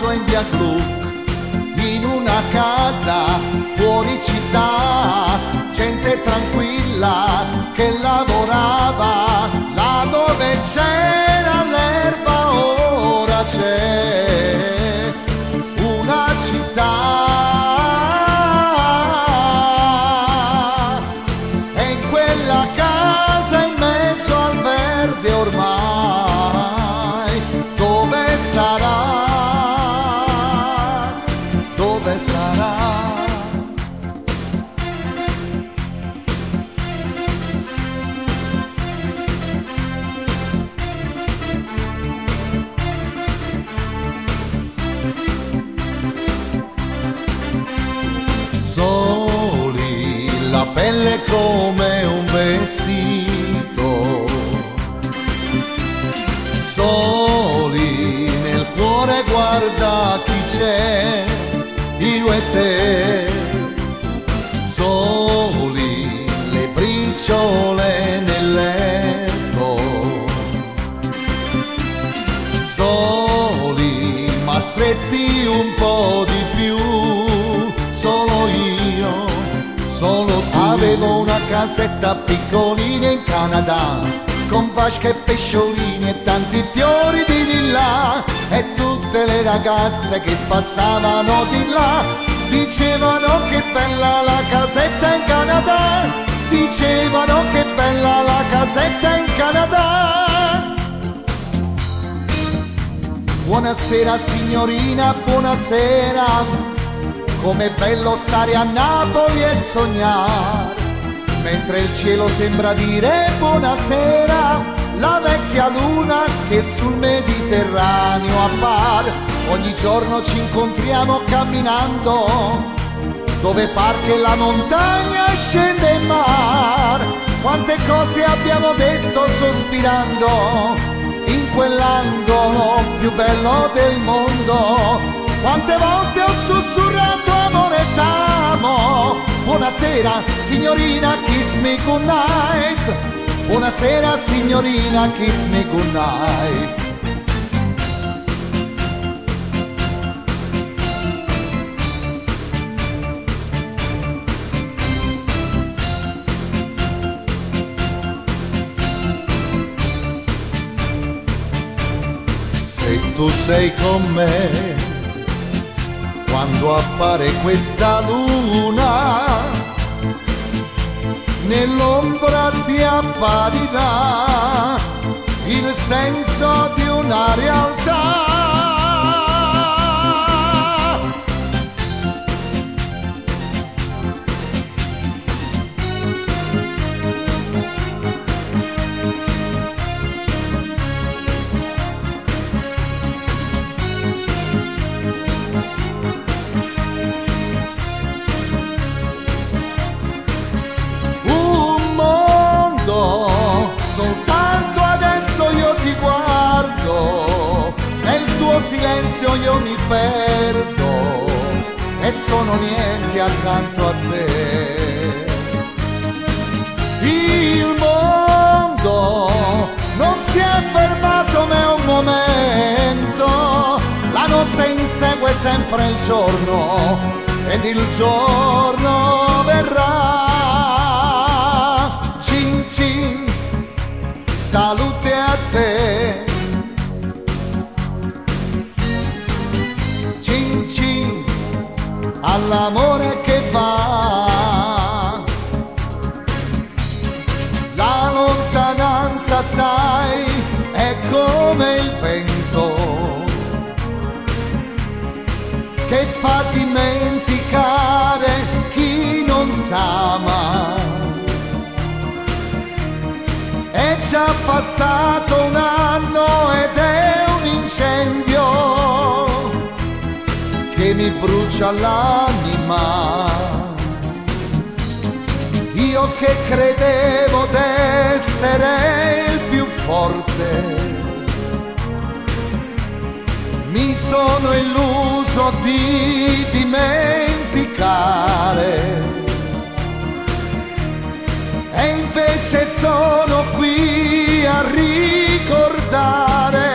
lavorando in via Glu, in una casa fuori città, gente tranquilla che lavorava, là dove c'era l'erba ora c'è una città. E in quella casa in mezzo al verde ormai, dove sarà? Dove sarà? Soli, la pelle come un vestito, soli nel cuore guarda chi c'è, io e te, soli le briciole nel letto, soli ma stretti un po' di più, solo io, solo tu. Avevo una casetta piccolina in Canada, con vasche e pesciolini e tanti fiori di villa, e tutte le ragazze che passavano di là dicevano che bella la casetta in Canada, dicevano che bella la casetta in Canada. Buonasera signorina, buonasera, com'è bello stare a Napoli e sognare, mentre il cielo sembra dire buonasera, la vecchia luna che sul Mediterraneo appare. Ogni giorno ci incontriamo camminando, dove par che la montagna scende il mare. Quante cose abbiamo detto sospirando, in quell'angolo più bello del mondo. Quante volte ho sussurrato amore t'amo. Buonasera signorina, kiss me goodnight. Buonasera signorina, kiss me goodnight. Se tu sei con me, quando appare questa luna, nell'ombra ti apparirà il senso di una realtà. Soltanto adesso io ti guardo, nel tuo silenzio io mi perdo e sono niente accanto a te. Il mondo non si è fermato né un momento, la notte insegue sempre il giorno ed il giorno verrà. Salute a te, cin cin, all'amore che va. La lontananza sai è come il vento che fa dimenticare chi non s'ama. È già passato un anno ed è un incendio che mi brucia l'anima. Io che credevo d'essere il più forte, mi sono illuso di dimenticare. E invece sono qui a ricordare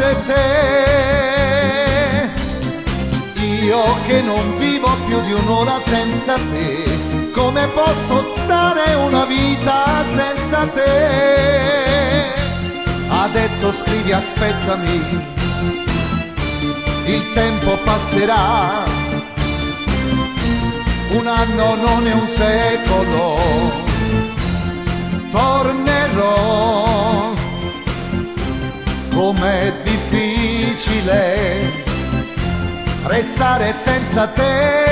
amare te. Io che non vivo più di un'ora senza te, come posso stare una vita senza te? Adesso scrivi aspettami, il tempo passerà, un anno non è un secolo, tornerò. Com'è difficile restare senza te.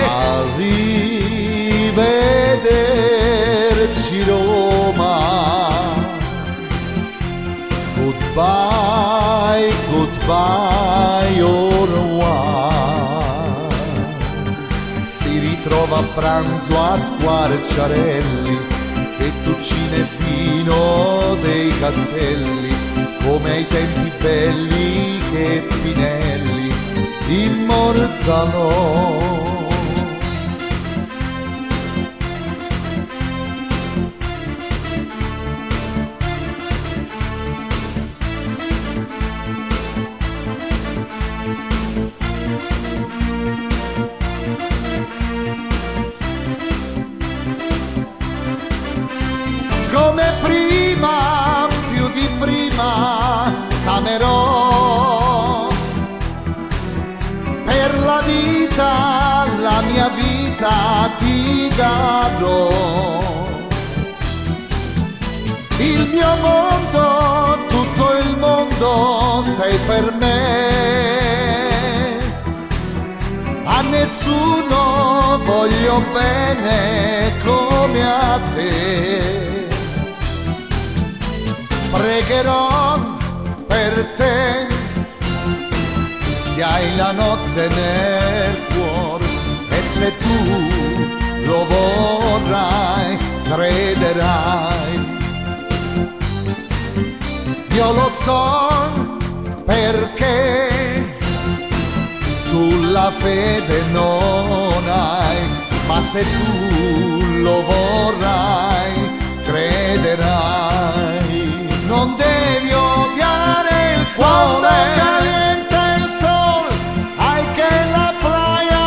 Arrivederci Roma, goodbye, goodbye, au revoir. Si ritrova a pranzo a Squarciarelli, fettuccine e vino dei castelli, come ai tempi belli che Pinelli immortalò. Come prima, più di prima, t'amerò. Per la mia vita ti darò. Il mio mondo, tutto il mondo sei per me. A nessuno voglio bene come a te. Pregherò per te, che hai la notte nel cuore, e se tu lo vorrai, crederai. Io lo so perché tu la fede non hai, ma se tu lo vorrai, crederai. Non devi odiare il sole, quando calienta il sol, hay que la playa.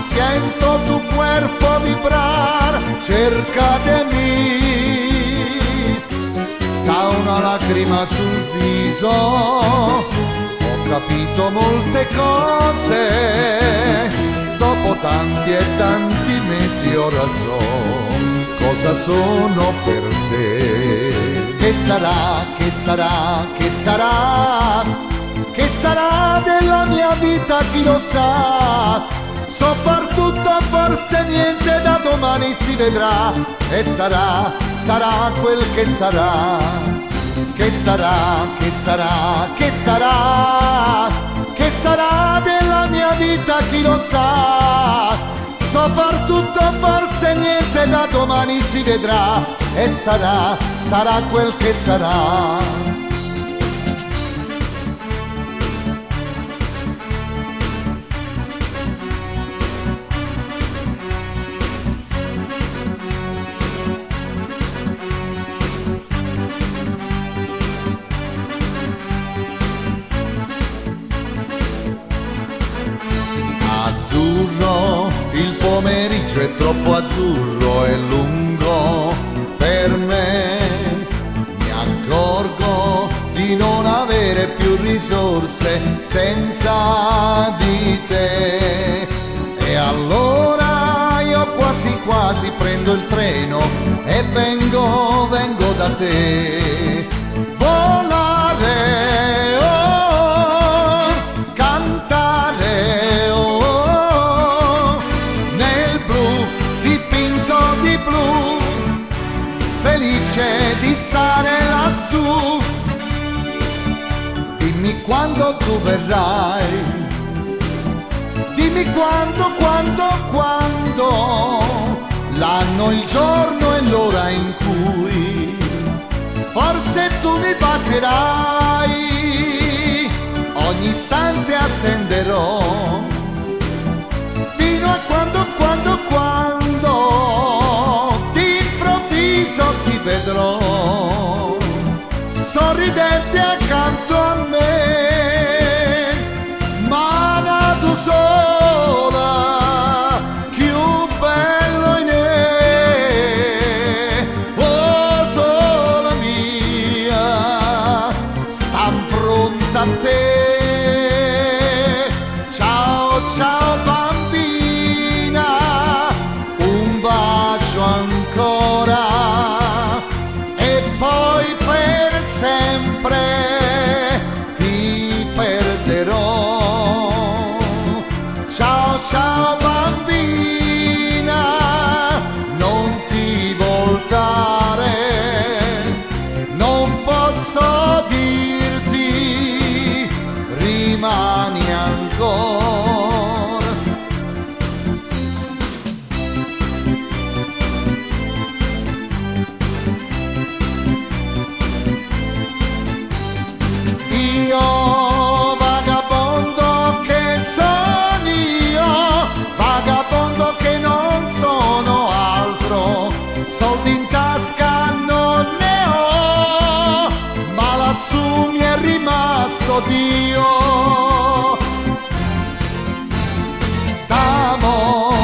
Siento tu cuerpo vibrar cerca de mí. Da una lacrima sul viso ho capito molte cose. Dopo tanti e tanti mesi ora so cosa sono per te. Che sarà, che sarà, che sarà, che sarà della mia vita chi lo sa. Soprattutto forse niente da domani si vedrà. E sarà, sarà quel che sarà. Che sarà, che sarà, che sarà, che sarà della mia vita chi lo sa. Soprattutto forse niente da domani si vedrà. E sarà, sarà quel che sarà. Azzurro, il pomeriggio è troppo azzurro e lungo per me. Mi accorgo di non avere più risorse senza di te. E allora io quasi quasi prendo il treno e vengo da te. Volare, oh, cantare, oh, nel blu dipinto di blu, felice di stare lassù. Dimmi quando tu verrai, dimmi quando, l'anno, il giorno e l'ora in cui forse tu mi bacerai. Ogni istante attenderò, fino a quando d'improvviso ti vedrò. sorridente accanto a me, ma tu sola, più bello in me, oh sola mia, sta in fronte a te. Ciao, ciao bambina, un bacio ancora e poi per sempre ti perderò. Ciao, ciao bambina, non ti voltare, non posso dirti rimani ancora. Io vagabondo che sono io, vagabondo che non sono altro, soldi in tasca non ne ho, ma lassù mi è rimasto Dio. T'amo,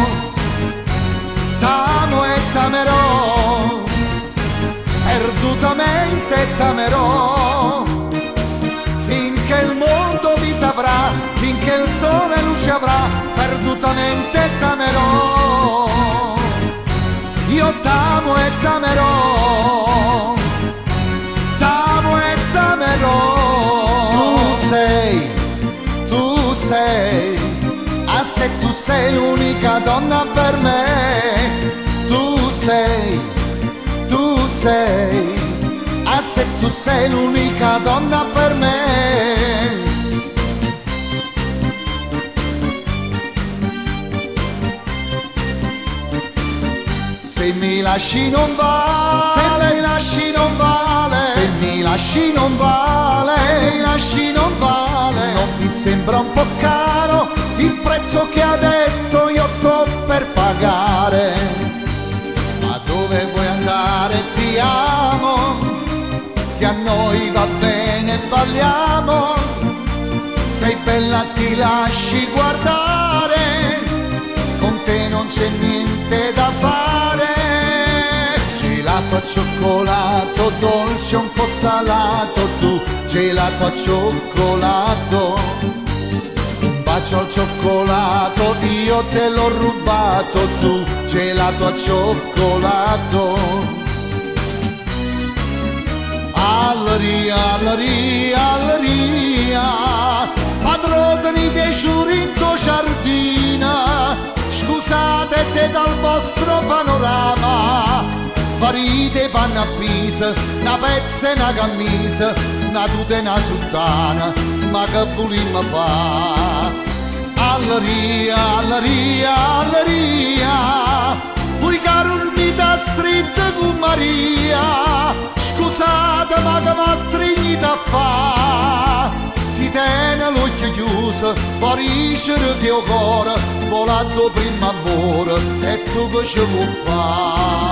t'amo e t'amerò, perdutamente t'amerò, finché il mondo vita avrà, finché il sole luce avrà, perdutamente t'amerò. Io t'amo e t'amerò, t'amo e t'amerò. Tu sei, ah se tu sei l'unica donna per me. Tu sei, ah se tu sei l'unica donna per me. Se mi lasci non vale, se mi lasci non vale, se mi lasci non vale, se mi lasci non vale, non ti sembra un po' caro il prezzo che adesso io sto per pagare? Ma dove vuoi andare? Ti amo, che a noi va bene, balliamo, sei bella ti lasci guardare, con te non c'è niente da fare. Gelato al cioccolato, dolce un po' salato, tu gelato al cioccolato, un bacio al cioccolato, io te l'ho rubato, tu gelato al cioccolato. Alleria, alleria, alleria, padroni dei giuri in tuo giardina, scusate se dal vostro panorama parite panna a pisa, una pezza e una camisa, una tuta e una sottana, ma che volimmo fa? Alleria, alleria, alleria, vuoi carurmita stritta con Maria, scusate ma che mi stringite a fa? Si tiene l'occhio chiuso, parisce che il cuore, volando prima amore, e tu che ci vuoi fare?